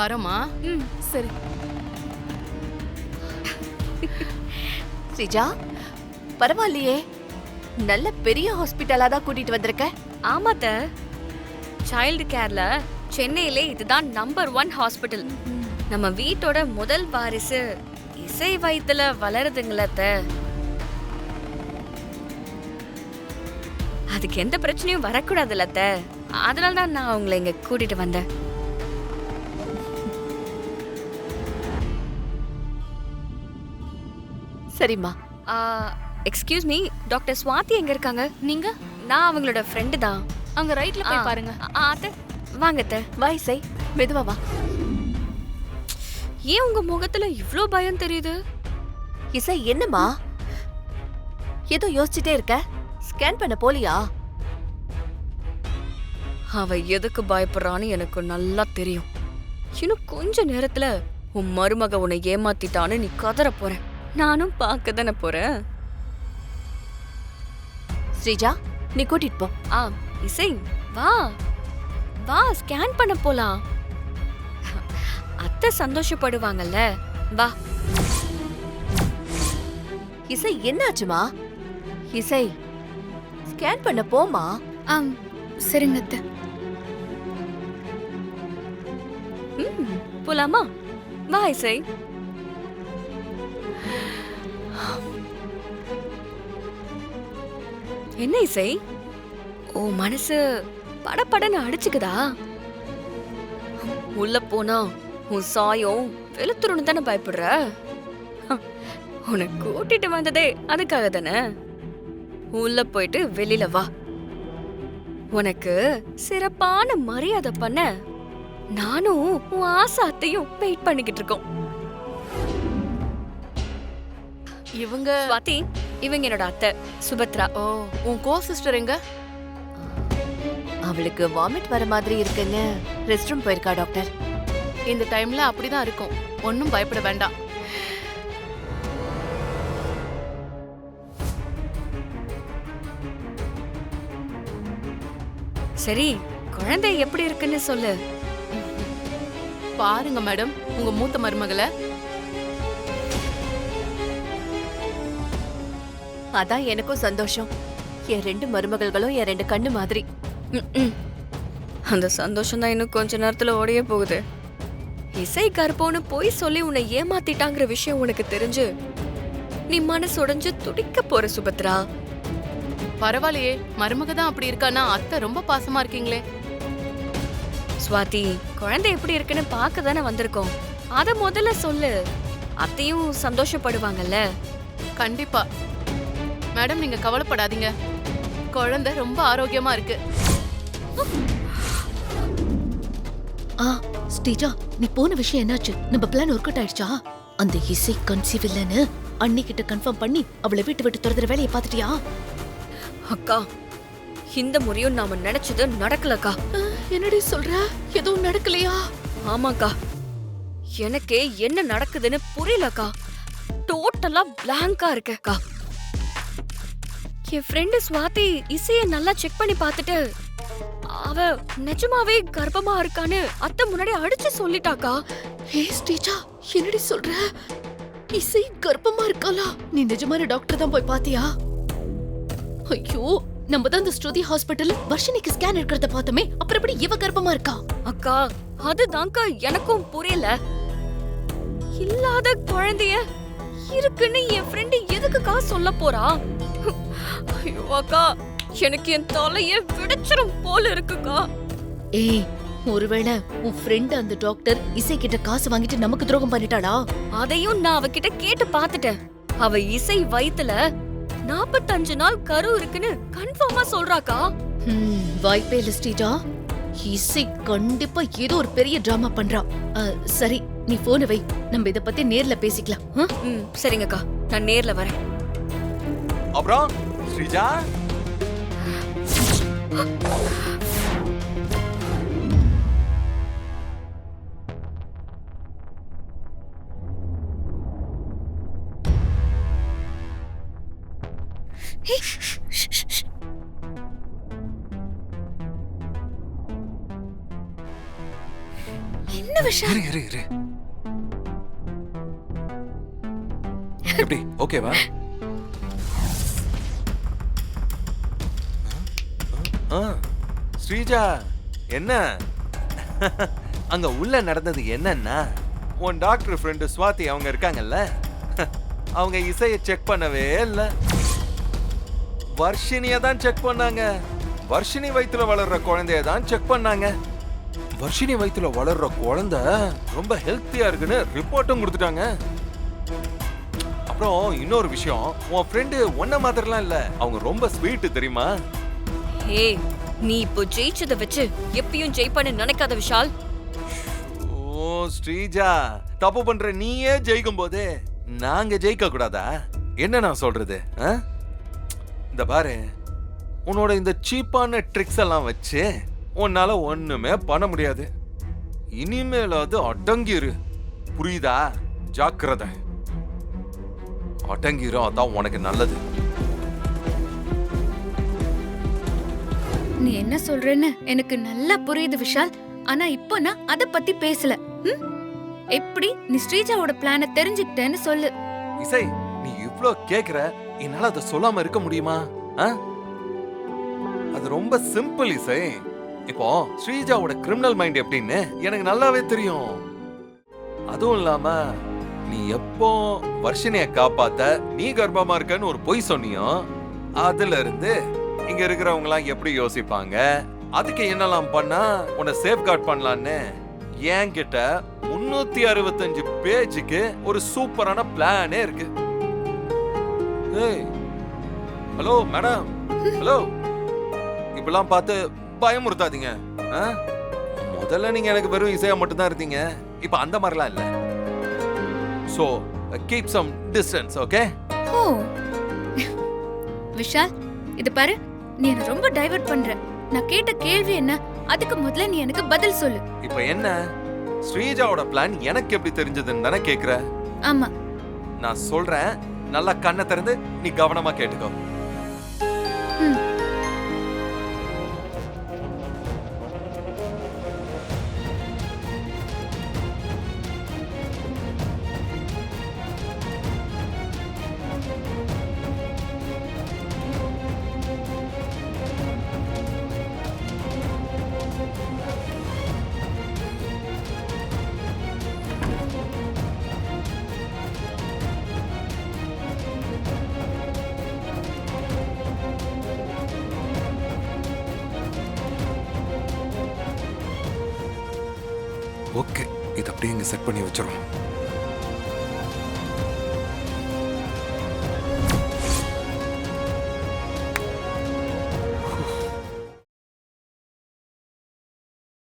வரோமா? சரி. ஸ்ரீஜா, பரவாயில்லையே, நல்ல பெரிய ஹாஸ்பிட்டலா தான் கூட்டிட்டு வந்திருக்க. ஆமாத்த, சைல்டு கேர்ல சென்னையிலே இதுதான் நம்பர் 1 ஹாஸ்பிட்டல். நம்ம வீட்டோட முதல் வாரிசு இசை வயித்துல வளருதுங்களத்த. அதுக்கு எந்த பிரச்சனையும் வரக்கூடாதுல்லத்த, அதனால தான் நான் உங்களை இங்க கூட்டிட்டு வந்தேன். சரிம்மா. எக்ஸ்கியூஸ் மீ, டாக்டர் ஸ்வாதி எங்க இருக்காங்க? நீங்க? நான் அவங்களோட ஃப்ரெண்டு தான். அங்க ரைட்ல போய் பாருங்க. அத்தை வாங்கத்த. வா இசை, மெதுவா வா. ஏன் உங்க முகத்துல இவ்ளோ பயம் தெரியுது? இசை, என்னம்மா ஏதோ யோசிச்சுட்டே இருக்க? ஸ்கேன் பண்ண போலியா? அவ எதுக்கு பயப்படுறான்னு எனக்கு நல்லா தெரியும். இன்னும் கொஞ்ச நேரத்துல உன் மருமக உன்னை ஏமாத்திட்டான்னு நீ கதற போற. நானும் பார்க்க தானே போறேன். ஸ்ரீஜா, நீ கூட்டிட்டு போ. இசை வா வா, ஸ்கேன் பண்ண போலாம். அத்தை சந்தோஷப்படுவாங்கல்ல, வா. இசை, என்னாச்சுமா? இசை, ஸ்கேன் பண்ண போமா. சரிங்க அத்தை. போலாமா? வா இசை. என்ன இசை, ஓ மனசு படபடன்னு அடிச்சுக்குதா? உள்ள போனா உன் சாயம் வெளுத்துருன்னு தானே பயப்படுற? உனக்கு கூட்டிட்டு வந்ததே அதுக்காக தானே. உள்ள போயிட்டு வெளியில வா. உனக்கு சிறப்பான மரியாதை பண்ண நானும் உன் ஆசாத்தையும் வெயிட் பண்ணிக்கிட்டு இருக்கோம். இவங்க ஸ்வாதி, இவங்க என்னோட அத்தை சுபத்ரா. ஓ, உன் கோ சிஸ்டர் எங்க? அவளுக்கு வாமிட் வர மாதிரி இருக்குன்னு ரெஸ்ட் ரூம் போயிருக்கா டாக்டர். இந்த டைம்ல அப்படிதான் இருக்கும், ஒன்னும் பயப்பட வேண்டாம். சரி, குழந்தை எப்படி இருக்குன்னு சொல்லு. பாருங்க மேடம், உங்க மூத்த மருமகளை. அதான் எனக்கும் சந்தோஷம். என் 2 மருமகள்களும் என் 2 கண்ணு மாதிரி. அந்த சந்தோஷம் தான் இன்னும் கொஞ்ச நேரத்துல ஓடியே போகுது. இசை கர்ப்பம்னு போய் சொல்லி உன்னை ஏமாத்திட்டாங்கிற விஷயம் உனக்கு தெரிஞ்சு நீ மனசு உடைஞ்சு துடிக்க போற சுபத்ரா. பரவாயில்லையே, மருமக தான் அப்படி இருக்கானா? அத்தை ரொம்ப பாசமா இருக்கீங்களே. ஸ்வாதி, குழந்தை எப்படி இருக்குன்னு பார்க்க தானே வந்திருக்கோம். அத முதல்ல சொல்லு. அத்தையும் சந்தோஷப்படுவாங்கல்ல. கண்டிப்பா மேடம், நீங்க கவலைப்படாதீங்க. குழந்தை ரொம்ப ஆரோக்கியமா இருக்கு. ஸ்ரீஜா, நீ போன விஷயம் என்னாச்சு? நம்ம பிளான் ஒர்க் அவுட் ஆயிடுச்சா? அந்த இசை கன்சீவ் இல்லன்னு அன்னிக்கிட்ட கன்ஃபார்ம் பண்ணி அவளை விட்டு துரத்துற வேலையை பார்த்துட்டியா? அக்கா, இந்த முறையும் நாம நினைச்சது நடக்கலக்கா. என்னடி சொல்ற? எதுவும் நடக்கலையா? ஆமாக்கா, எனக்கே என்ன நடக்குதுன்னு புரியலக்கா. டோட்டலா பிளாங்கா இருக்கேக்கா. என் ஃப்ரெண்டு ஸ்வாதி இசைய நல்லா செக் பண்ணி பார்த்துட்டு அவ நிஜமாவே கர்ப்பமா இருக்கான்னு அத்தை முன்னாடி அடிச்சு சொல்லிட்டாக்கா. ஹே ஸ்ரீஜா, என்னடி சொல்ற? இசை கர்ப்பமா இருக்காளா? நீ நிஜமான டாக்டர் தான் போய் பாத்தியா? ஐயோ, நம்ம தான் இந்த ஸ்ருதி ஹாஸ்பிட்டல் வர்ஷினிக்கு ஸ்கேன் எடுக்கிறத பார்த்தோமே, அப்புறம் எப்படி இவ கர்ப்பமா இருக்கா? அக்கா, அதுதான்க்கா எனக்கும் புரியல. இல்லாத குழந்தைய இருக்குன்னு என் ஃப்ரெண்டு எதுக்குக்கா சொல்ல போறா? ஐயோ அக்கா, எனக்கு என் தலைய விடச்சிரும் போல இருக்குக்கா. ஏய், ஒருவேளை உன் ஃப்ரெண்ட் அந்த டாக்டர் இசை கிட்ட காசு வாங்கிட்டு நமக்கு துரோகம் பண்ணிட்டாளா? அதையும் நான் அவகிட்ட கேட்டு பார்த்துட்டேன். அவ இசை வயித்துல 45 நாள் கரு இருக்குன்னு கன்ஃபார்மா சொல்றாக்கா. வாய்ப்பே இல்ல ஸ்ரீஜா. இசை கண்டிப்பா ஏதோ ஒரு பெரிய டிராமா பண்றா. சரி, நீ போன வை, நம்ம இத பத்தி நேர்ல பேசிக்கலாம். சரிங்கக்கா, நான் நேர்ல வரேன். அப்புறம் ஸ்ரீஜா, என்ன சொல்லு விஷால். இரு இரு இரு. எப்படி ஓகேவா? ஸ்ரீஜா என்ன அங்க உள்ள நடந்தது என்னன்னா, உன் டாக்டர் ஃப்ரெண்டு ஸ்வாதி அவங்க இருக்காங்கல்ல, அவங்க இசையை செக் பண்ணவே இல்ல, வர்ஷினிய தான் செக் பண்ணாங்க. வர்ஷினி வயித்துல வளர்ற குழந்தைய தான் செக் பண்ணாங்க. வர்ஷினி வயித்துல வளர்ற குழந்தை ரொம்ப ஹெல்த்தியா இருக்குன்னு ரிப்போர்ட்டும் கொடுத்துட்டாங்க. அப்புறம் இன்னொரு விஷயம், உன் ஃப்ரெண்டு ஒன்ன மாத்திரலாம் இல்ல, அவங்க ரொம்ப ஸ்வீட் தெரியுமா? ஏய், நீ இப்போ ஜெயிச்சத வச்சு எப்பயும் ஜெயிப்பான்னு நினைக்காத விஷால். ஓ ஸ்ரீஜா, தப்பு பண்ற நீயே ஜெயிக்கும் போது நாங்க ஜெயிக்க கூடாதா? என்ன நான் சொல்றது? இந்த பாரு, உன்னோட இந்த சீப்பான ட்ரிக்ஸ் எல்லாம் வச்சு உன்னால ஒண்ணுமே பண்ண முடியாது. இனிமேலாவது அடங்கிரு, புரியுதா? ஜாக்கிரதை, அடங்கிரும், அதான் உனக்கு நல்லது. நீ என்ன சொல்றேன்னு எனக்கு நல்லா புரியுது விஷால். ஆனா இப்போ நான் அத பத்தி பேசல. எப்படி நீ ஸ்ரீஜாவோட பிளான தெரிஞ்சுக்கிட்டேன்னு சொல்லு. இசை, நீ இவ்ளோ கேக்குற, என்னால அதை சொல்லாம இருக்க முடியுமா? அது ரொம்ப சிம்பிள் இசை. இப்போ ஸ்ரீஜாவோட கிரிமினல் மைண்ட் எப்படின்னு எனக்கு நல்லாவே தெரியும். அதுவும் இல்லாம நீ எப்போ வர்ஷினிய காப்பாத்த நீ கர்ப்பமா இருக்கன்னு ஒரு பொய் சொன்னியோ, அதுல இருந்து இங்க இருக்கிறவங்க எல்லாம் எப்படி யோசிப்பாங்க, அதுக்கு என்னெல்லாம் பண்ணா உன்னை சேஃப் கார்ட் பண்ணலான்னு என்கிட்ட 365 பேஜுக்கு ஒரு சூப்பரான பிளானே இருக்கு. ஏய், ஹலோ மேடம், ஹலோ, இப்பெல்லாம் பார்த்து பயமுறுத்தாதீங்க. முதல்ல நீங்க எனக்கு வெறும் இசையா மட்டும் தான் இருந்தீங்க, இப்ப அந்த மாதிரிலாம் இல்ல. So keep some distance, okay? ஓ விஷால், இது பாரு, நீ என்ன ரொம்ப டைவர்ட் பண்ற. நான் கேட்ட கேள்வி என்ன, அதுக்கு முதல்ல நீ எனக்கு பதில் சொல்லு. இப்ப என்ன, ஸ்ரீஜாவோட பிளான் எனக்கு எப்படி தெரிஞ்சதுன்னு தானே கேக்குற? ஆமா. நான் சொல்றேன், நல்லா கண்ணை திறந்து நீ கவனமா கேட்டுக்கோ. ஓகே, இது அப்படியே இங்க செட் பண்ணி வச்சிரும்.